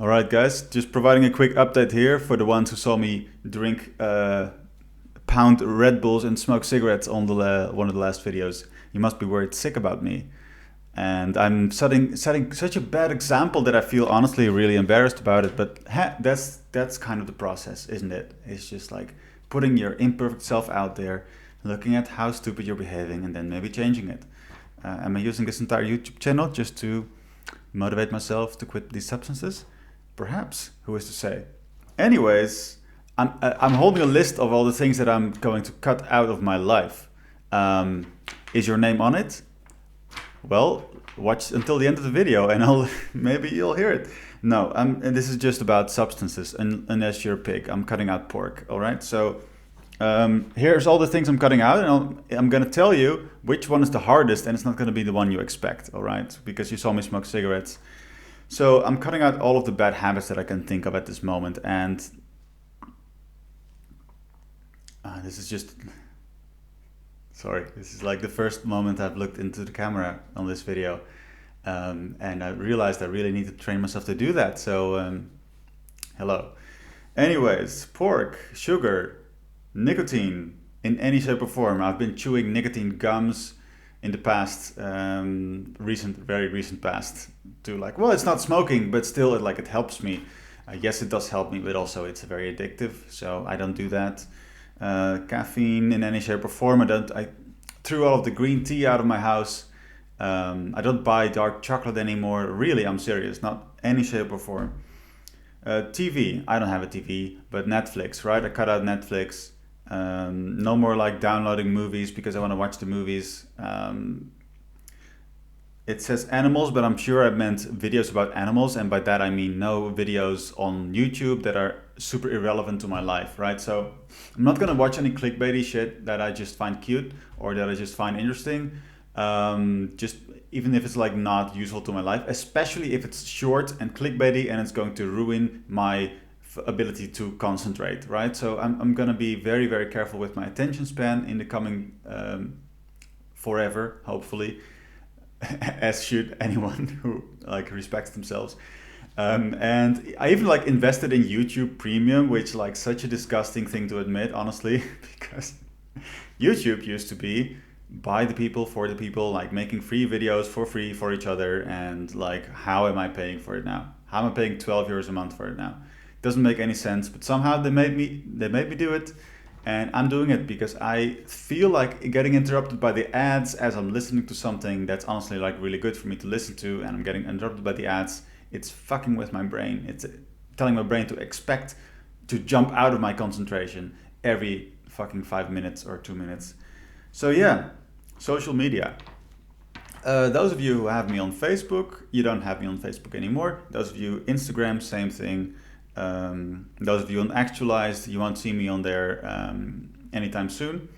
All right, guys, just providing a quick update here for the ones who saw me drink pound Red Bulls and smoke cigarettes on one of the last videos. You must be worried sick about me. And I'm setting such a bad example that I feel honestly really embarrassed about it. But that's kind of the process, isn't it? It's just like putting your imperfect self out there, looking at how stupid you're behaving, and then maybe changing it. Am I using this entire YouTube channel just to motivate myself to quit these substances? Perhaps. Who is to say? Anyways, I'm holding a list of all the things that I'm going to cut out of my life. Is your name on it? Well, watch until the end of the video, and I'll maybe you'll hear it. No, and this is just about substances. Unless you're a pig, I'm cutting out pork. All right. So here's all the things I'm cutting out, and I'm going to tell you which one is the hardest, and it's not going to be the one you expect. All right, because you saw me smoke cigarettes. So I'm cutting out all of the bad habits that I can think of at this moment, and this is just sorry. This is like the first moment I've looked into the camera on this video, and I realized I really need to train myself to do that. So hello. Anyways, pork, sugar, nicotine in any shape or form. I've been chewing nicotine gums in the past, very recent past, to like, well, it's not smoking, but still, it helps me. Yes, it does help me, but also it's very addictive, so I don't do that. Caffeine in any shape or form. I threw all of the green tea out of my house. I don't buy dark chocolate anymore. Really, I'm serious. Not any shape or form. TV. I don't have a TV, but Netflix, right? I cut out Netflix. No more like downloading movies because I want to watch the movies. It says animals, but I'm sure I meant videos about animals, and by that I mean no videos on YouTube that are super irrelevant to my life, right? So I'm not gonna watch any clickbaity shit that I just find cute or that I just find interesting. Just even if it's like not useful to my life, especially if it's short and clickbaity and it's going to ruin my ability to concentrate, right? So I'm gonna be very, very careful with my attention span in the coming forever, hopefully. As should anyone who like respects themselves. And I even like invested in YouTube Premium, which like such a disgusting thing to admit, honestly, because YouTube used to be by the people for the people, like making free videos for free for each other, and like how am I paying for it now? How am I paying 12 euros a month for it now? Doesn't make any sense, but somehow they made me do it. And I'm doing it because I feel like getting interrupted by the ads as I'm listening to something that's honestly like really good for me to listen to, and I'm getting interrupted by the ads. It's fucking with my brain. It's telling my brain to expect to jump out of my concentration every fucking 5 minutes or 2 minutes. So yeah, social media. Those of you who have me on Facebook, you don't have me on Facebook anymore. Those of you Instagram, same thing. Those of you on Actualized, you won't see me on there anytime soon.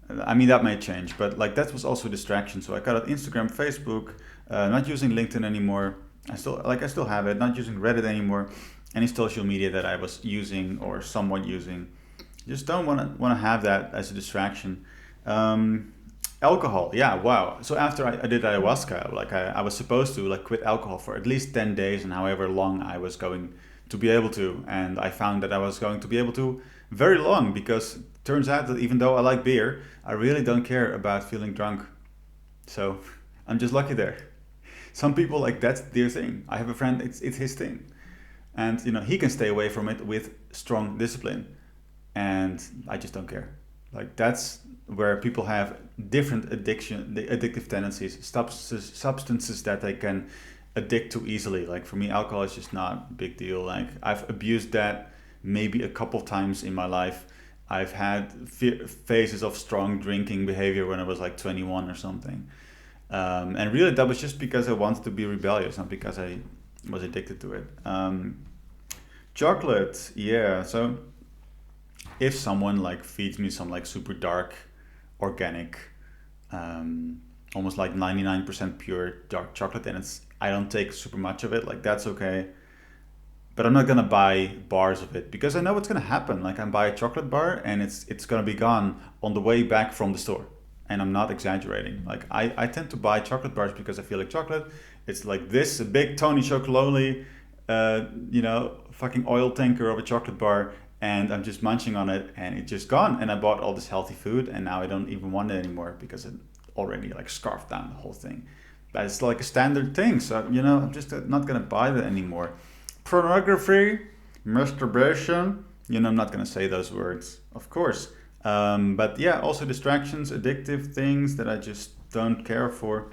I mean, that may change, but like that was also a distraction. So I cut out Instagram, Facebook, not using LinkedIn anymore. I still have it. Not using Reddit anymore. Any social media that I was using or somewhat using. Just don't want to have that as a distraction. Alcohol, yeah, wow. So after I did ayahuasca, like I was supposed to like quit alcohol for at least 10 days and however long I was going to be able to, and I found that I was going to be able to very long, because it turns out that even though I like beer, I really don't care about feeling drunk. So I'm just lucky there. Some people like that's their thing. I have a friend, it's his thing, and he can stay away from it with strong discipline, and I just don't care. Like that's where people have different addictive tendencies, substances that they can addict to easily. Like for me, alcohol is just not a big deal. Like I've abused that maybe a couple times in my life. I've had phases of strong drinking behavior when I was like 21 or something. And really that was just because I wanted to be rebellious, not because I was addicted to it. Chocolate, yeah. So if someone like feeds me some like super dark, organic, almost like 99% pure dark chocolate, and I don't take super much of it, like that's okay. But I'm not gonna buy bars of it because I know what's gonna happen. Like I buy a chocolate bar and it's gonna be gone on the way back from the store. And I'm not exaggerating. Like I tend to buy chocolate bars because I feel like chocolate. It's like this, a big Tony Chocolonely, fucking oil tanker of a chocolate bar, and I'm just munching on it, and it's just gone. And I bought all this healthy food, and now I don't even want it anymore because it already like scarfed down the whole thing. But it's like a standard thing, so I'm just not gonna buy that anymore. Pornography, masturbation. I'm not gonna say those words, of course. But yeah, also distractions, addictive things that I just don't care for.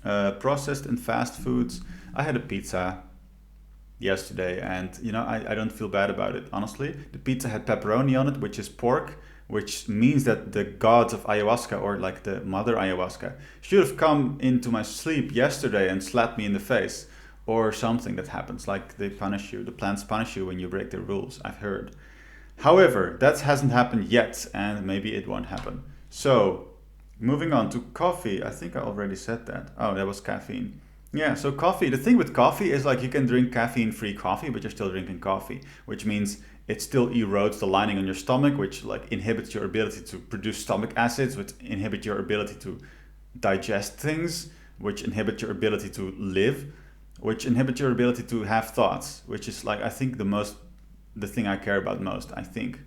Processed and fast foods. I had a pizza yesterday, and I don't feel bad about it, honestly. The pizza had pepperoni on it, which is pork, which means that the gods of ayahuasca, or like the mother ayahuasca, should have come into my sleep yesterday and slapped me in the face, or something that happens, like they punish you, the plants punish you when you break their rules, I've heard. However, that hasn't happened yet, and maybe it won't happen. So, moving on to coffee. I think I already said that. Oh, that was caffeine. Yeah, so coffee. The thing with coffee is like you can drink caffeine-free coffee, but you're still drinking coffee, which means it still erodes the lining on your stomach, which like inhibits your ability to produce stomach acids, which inhibit your ability to digest things, which inhibit your ability to live, which inhibit your ability to have thoughts, which is like I think the thing I care about most, I think.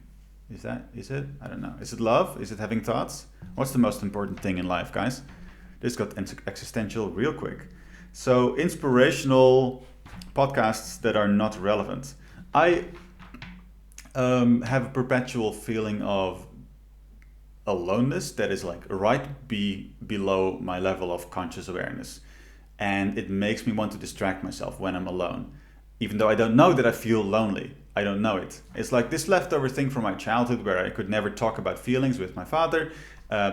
Is it? I don't know. Is it love? Is it having thoughts? What's the most important thing in life, guys? This got existential real quick. So, inspirational podcasts that are not relevant. I have a perpetual feeling of aloneness that is like right below my level of conscious awareness. And it makes me want to distract myself when I'm alone. Even though I don't know that I feel lonely. I don't know it. It's like this leftover thing from my childhood where I could never talk about feelings with my father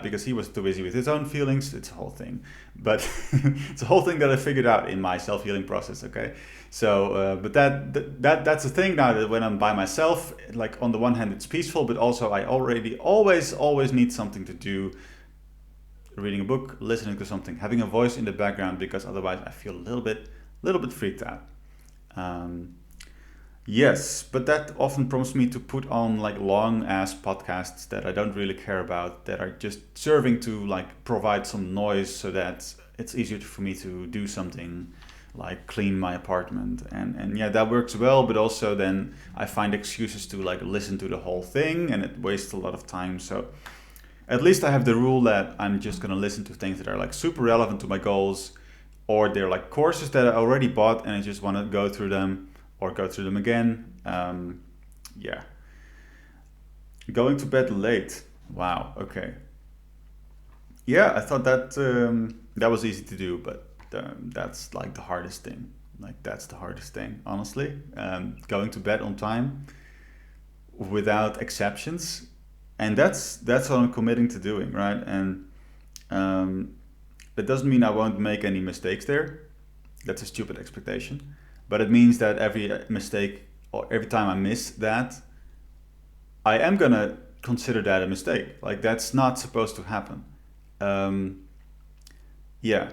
because he was too busy with his own feelings. It's a whole thing. But it's a whole thing that I figured out in my self-healing process, okay? So, but that's the thing now, that when I'm by myself, like on the one hand it's peaceful, but also I already always need something to do. Reading a book, listening to something, having a voice in the background, because otherwise I feel a little bit freaked out. Yes, but that often prompts me to put on like long ass podcasts that I don't really care about, that are just serving to like provide some noise so that it's easier for me to do something like clean my apartment. And yeah, that works well, but also then I find excuses to like listen to the whole thing, and it wastes a lot of time. So at least I have the rule that I'm just gonna listen to things that are like super relevant to my goals, or they're like courses that I already bought and I just want to go through them or go through them again. Yeah. Going to bed late. Wow. Okay. Yeah, I thought that that was easy to do, but that's like the hardest thing. Like that's the hardest thing, honestly. Going to bed on time without exceptions, and that's what I'm committing to doing, right? And that doesn't mean I won't make any mistakes there. That's a stupid expectation. But it means that every mistake or every time I miss that, I am gonna consider that a mistake. Like that's not supposed to happen. Yeah.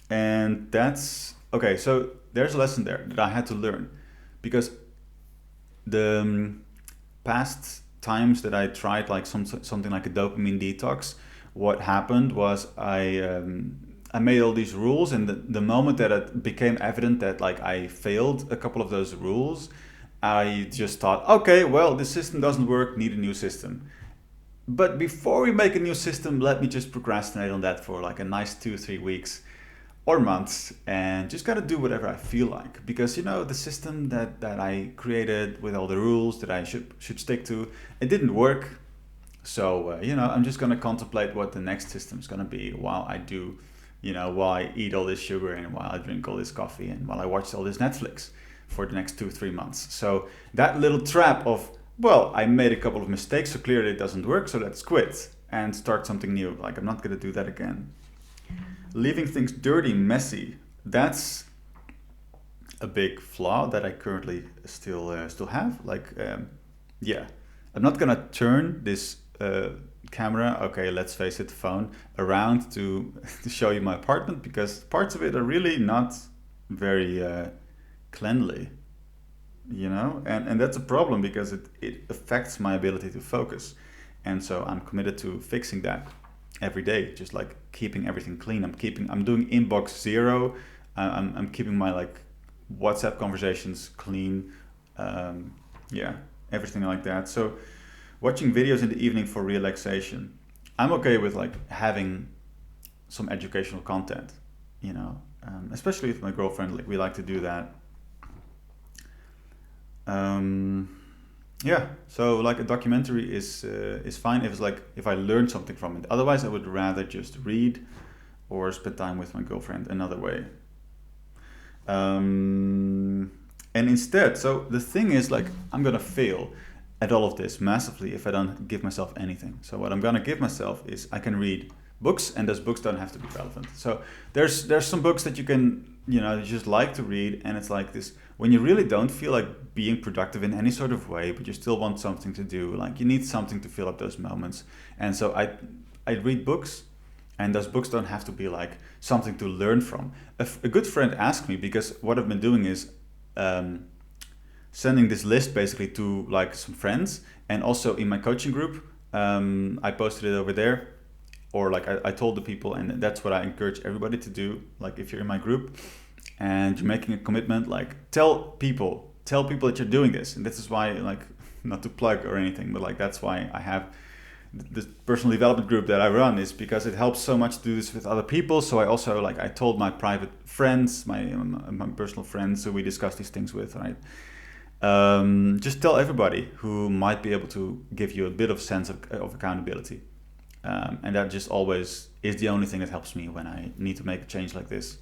And that's okay. So there's a lesson there that I had to learn, because the past times that I tried like something like a dopamine detox, what happened was I made all these rules, and the moment that it became evident that like I failed a couple of those rules, I just thought, okay, well, this system doesn't work, need a new system. But before we make a new system, let me just procrastinate on that for like a nice 2-3 weeks or months, and just gotta do whatever I feel like, because the system that I created with all the rules that I should stick to, it didn't work. So I'm just gonna contemplate what the next system is gonna be while I do, while I eat all this sugar and while I drink all this coffee and while I watch all this Netflix for the next 2-3 months. So that little trap of, well, I made a couple of mistakes, so clearly it doesn't work, so let's quit and start something new. Like I'm not gonna do that again. Leaving things dirty, messy, that's a big flaw that I currently still have. Like, yeah, I'm not gonna turn this camera, okay, let's face it, phone, around to show you my apartment, because parts of it are really not very cleanly, and that's a problem, because it affects my ability to focus. And so I'm committed to fixing that every day, just like keeping everything clean. I'm doing inbox zero. I'm keeping my like WhatsApp conversations clean, um, yeah, everything like that. So watching videos in the evening for relaxation. I'm okay with like having some educational content, especially with my girlfriend. Like we like to do that. Um, yeah, so like a documentary is fine if it's like if I learn something from it. Otherwise, I would rather just read or spend time with my girlfriend another way. And instead, so the thing is like I'm gonna fail at all of this massively if I don't give myself anything. So what I'm gonna give myself is I can read books, and those books don't have to be relevant. So there's some books that you can you just like to read, and it's like this when you really don't feel like being productive in any sort of way, but you still want something to do. Like you need something to fill up those moments, and so I read books. And those books don't have to be like something to learn from. A good friend asked me, because what I've been doing is sending this list basically to like some friends, and also in my coaching group, I posted it over there, or like I told the people, and that's what I encourage everybody to do. Like if you're in my group and you're making a commitment, like tell people that you're doing this. And this is why, like, not to plug or anything, but like that's why I have the personal development group that I run, is because it helps so much to do this with other people. So I also like I told my private friends, my personal friends who we discuss these things with, right? Just tell everybody who might be able to give you a bit of sense of accountability, and that just always is the only thing that helps me when I need to make a change like this.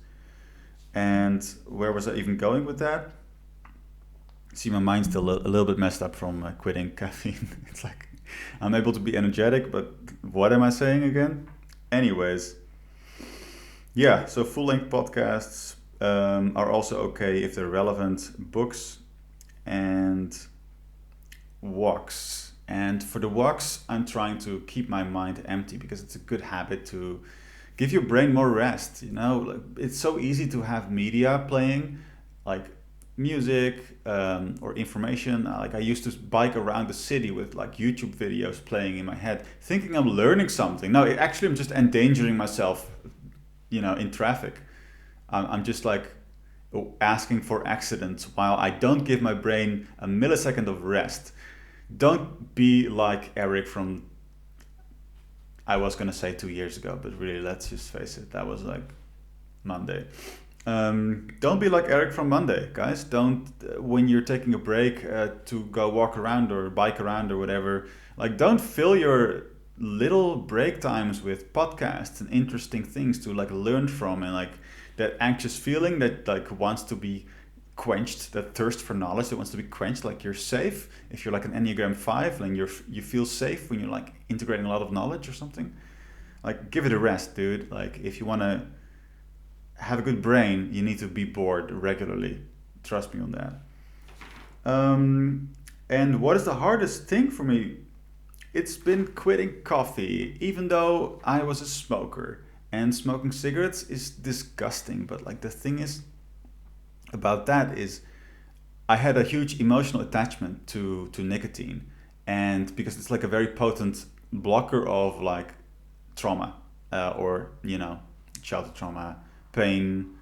And where was I even going with that? See, my mind's still a little bit messed up from quitting caffeine. It's like I'm able to be energetic, but what am I saying again? Anyways, yeah, so full-length podcasts are also okay if they're relevant. Books and walks. And for the walks, I'm trying to keep my mind empty, because it's a good habit to give your brain more rest. Like, it's so easy to have media playing, like music or information. Like I used to bike around the city with like YouTube videos playing in my head, thinking I'm learning something. No, actually I'm just endangering myself, in traffic. I'm just like asking for accidents while I don't give my brain a millisecond of rest. Don't be like Eric from, I was gonna say 2 years ago, but really, let's just face it, that was like Monday. Don't be like Eric from Monday, guys. Don't, when you're taking a break to go walk around or bike around or whatever, like don't fill your little break times with podcasts and interesting things to like learn from, and like that anxious feeling that like wants to be quenched, that thirst for knowledge that wants to be quenched. Like you're safe if you're like an Enneagram 5, and you feel safe when you're like integrating a lot of knowledge or something. Like give it a rest, dude. Like if you want to have a good brain, you need to be bored regularly. Trust me on that. And what is the hardest thing for me? It's been quitting coffee, even though I was a smoker. And smoking cigarettes is disgusting. But like the thing is about that is I had a huge emotional attachment to nicotine. And because it's like a very potent blocker of like trauma, or, childhood trauma, pain,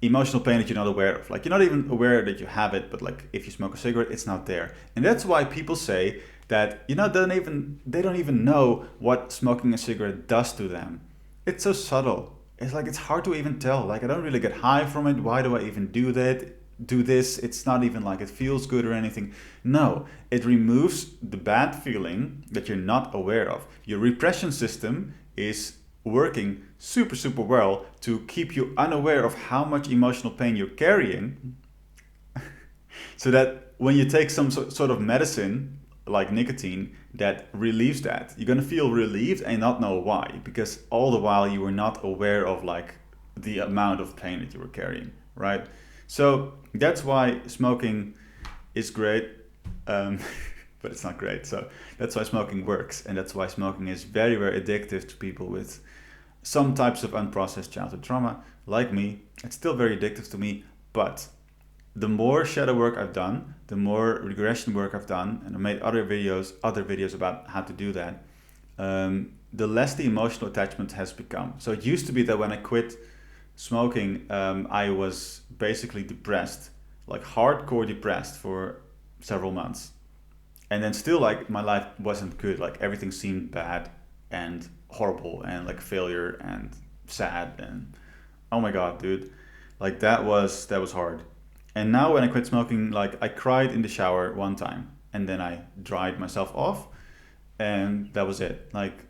emotional pain that you're not aware of. Like you're not even aware that you have it, but like if you smoke a cigarette, it's not there. And that's why people say that, they don't even know what smoking a cigarette does to them. It's so subtle. It's like, it's hard to even tell. Like I don't really get high from it. Why do I even do this? It's not even like it feels good or anything. No, it removes the bad feeling that you're not aware of. Your repression system is working super, super well to keep you unaware of how much emotional pain you're carrying, so that when you take some sort of medicine like nicotine that relieves that, you're gonna feel relieved and not know why, because all the while you were not aware of like the amount of pain that you were carrying, right? So that's why smoking is great, but it's not great. So that's why smoking works, and that's why smoking is very, very addictive to people with some types of unprocessed childhood trauma, like me. It's still very addictive to me, but the more shadow work I've done, the more regression work I've done, and I made other videos about how to do that, the less the emotional attachment has become. So it used to be that when I quit smoking, I was basically depressed, like hardcore depressed for several months. And then still, like, my life wasn't good. Like, everything seemed bad and horrible and like failure and sad and oh my god, dude. Like, that was hard. And now when I quit smoking, like, I cried in the shower one time and then I dried myself off and that was it. Like,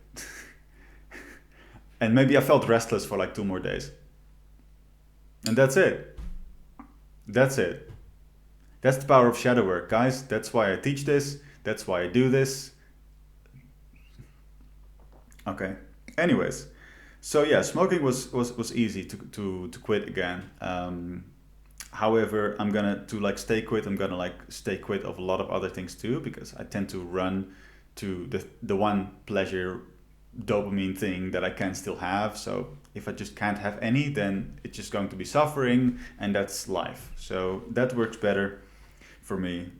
and maybe I felt restless for like 2 more days. And that's it. That's it. That's the power of shadow work, guys. That's why I teach this. That's why I do this. Okay. Anyways, so yeah, smoking was easy to quit again. However, I'm gonna to like stay quit. I'm gonna like stay quit of a lot of other things too because I tend to run to the one pleasure dopamine thing that I can still have. So if I just can't have any, then it's just going to be suffering, and that's life. So that works better for me.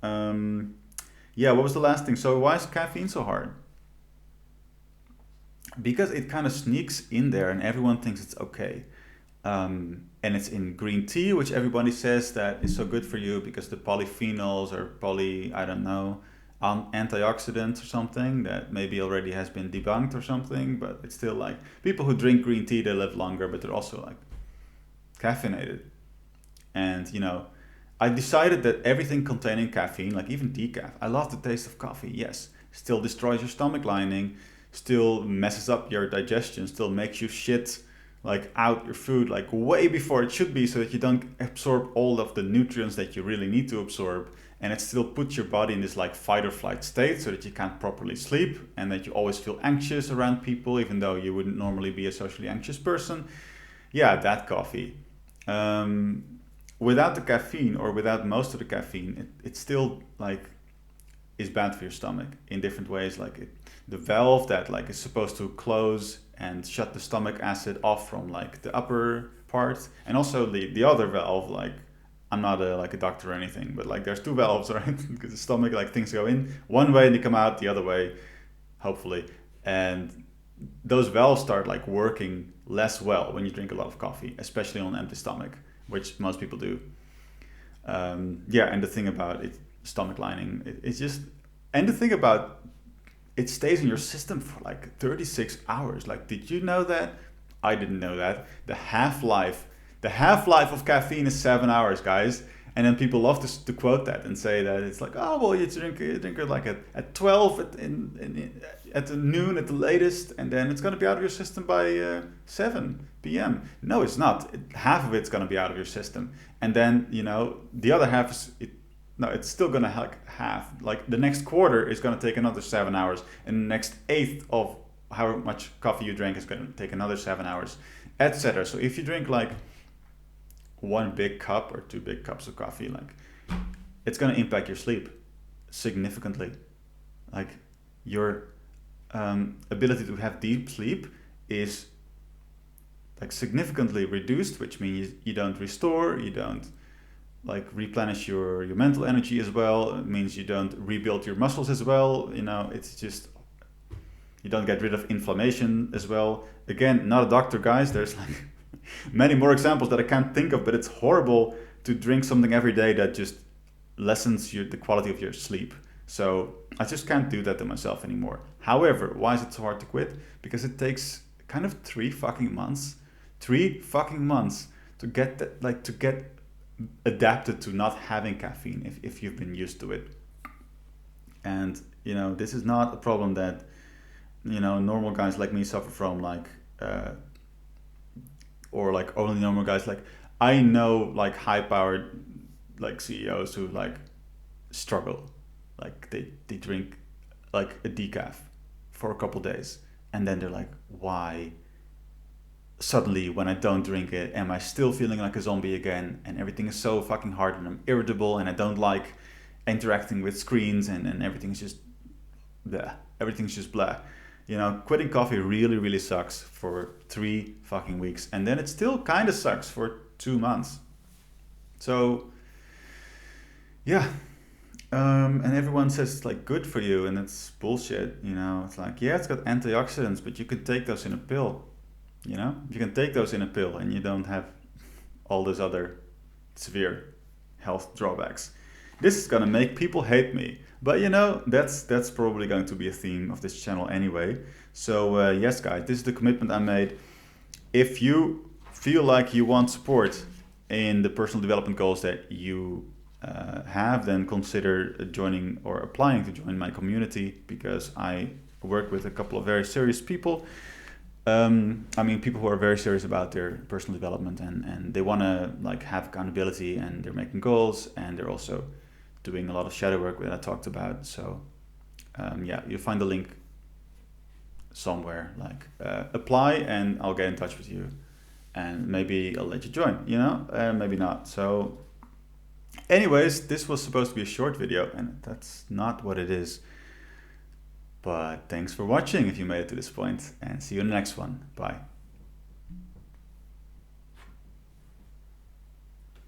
Um, yeah, what was the last thing? So why is caffeine so hard? Because it kind of sneaks in there, and everyone thinks it's okay. And it's in green tea, which everybody says that is so good for you because the polyphenols or I don't know, antioxidants or something that maybe already has been debunked or something, but it's still like people who drink green tea, they live longer, but they're also like caffeinated. And I decided that everything containing caffeine, like even decaf, I love the taste of coffee, yes, still destroys your stomach lining, still messes up your digestion, still makes you shit like out your food like way before it should be so that you don't absorb all of the nutrients that you really need to absorb, and it still puts your body in this like fight or flight state so that you can't properly sleep and that you always feel anxious around people even though you wouldn't normally be a socially anxious person. Yeah, that coffee. Without the caffeine or without most of the caffeine, it still like is bad for your stomach in different ways. Like the valve that like is supposed to close and shut the stomach acid off from like the upper part, and also the other valve. Like I'm not a doctor or anything, but like there's two valves, right? Because the stomach like things go in one way and they come out the other way, hopefully, and those valves start like working less well when you drink a lot of coffee, especially on an empty stomach, which most people do. Yeah, and the thing about it, stomach lining, it's just, and the thing about it stays in your system for like 36 hours. Like, did you know that? I didn't know that. The half life of caffeine is 7 hours, guys. And then people love to quote that and say that it's like, oh well, you drink it like at 12 at the noon at the latest, and then it's gonna be out of your system by 7 p.m. No, it's not. Half of it's gonna be out of your system, and then the other half is no, it's still gonna half. Like the next quarter is gonna take another 7 hours, and the next eighth of how much coffee you drank is gonna take another 7 hours, etc. So if you drink like one big cup or two big cups of coffee, like it's gonna impact your sleep significantly. Like your ability to have deep sleep is like significantly reduced, which means you don't restore, you don't like replenish your mental energy as well. It means you don't rebuild your muscles as well. It's just you don't get rid of inflammation as well. Again, not a doctor, guys. There's like many more examples that I can't think of, but it's horrible to drink something every day that just lessens the quality of your sleep. So I just can't do that to myself anymore. However, why is it so hard to quit? Because it takes kind of 3 fucking months to get that, like to get adapted to not having caffeine if you've been used to it. And this is not a problem that normal guys like me suffer from, like or like only normal guys. Like I know like high powered like CEOs who like struggle, like they drink like a decaf for a couple days and then they're like, why suddenly when I don't drink it am I still feeling like a zombie again, and everything is so fucking hard and I'm irritable and I don't like interacting with screens, and everything's just blah. Everything's just blah. Quitting coffee really, really sucks for 3 fucking weeks, and then it still kind of sucks for 2 months. So yeah, and everyone says it's like good for you, and it's bullshit. It's like, yeah, it's got antioxidants, but you can take those in a pill. You know, you can take those in a pill and you don't have all those other severe health drawbacks. This is gonna make people hate me, but you know, that's probably going to be a theme of this channel anyway. So yes, guys, this is the commitment I made. If you feel like you want support in the personal development goals that you have, then consider joining or applying to join my community, because I work with a couple of very serious people. I mean, people who are very serious about their personal development, and they want to like have accountability, and they're making goals, and they're also doing a lot of shadow work that I talked about. So yeah, you'll find the link somewhere, like apply, and I'll get in touch with you, and maybe I'll let you join, you know, maybe not. So anyways, this was supposed to be a short video, and that's not what it is. But thanks for watching if you made it to this point, and see you in the next one. Bye.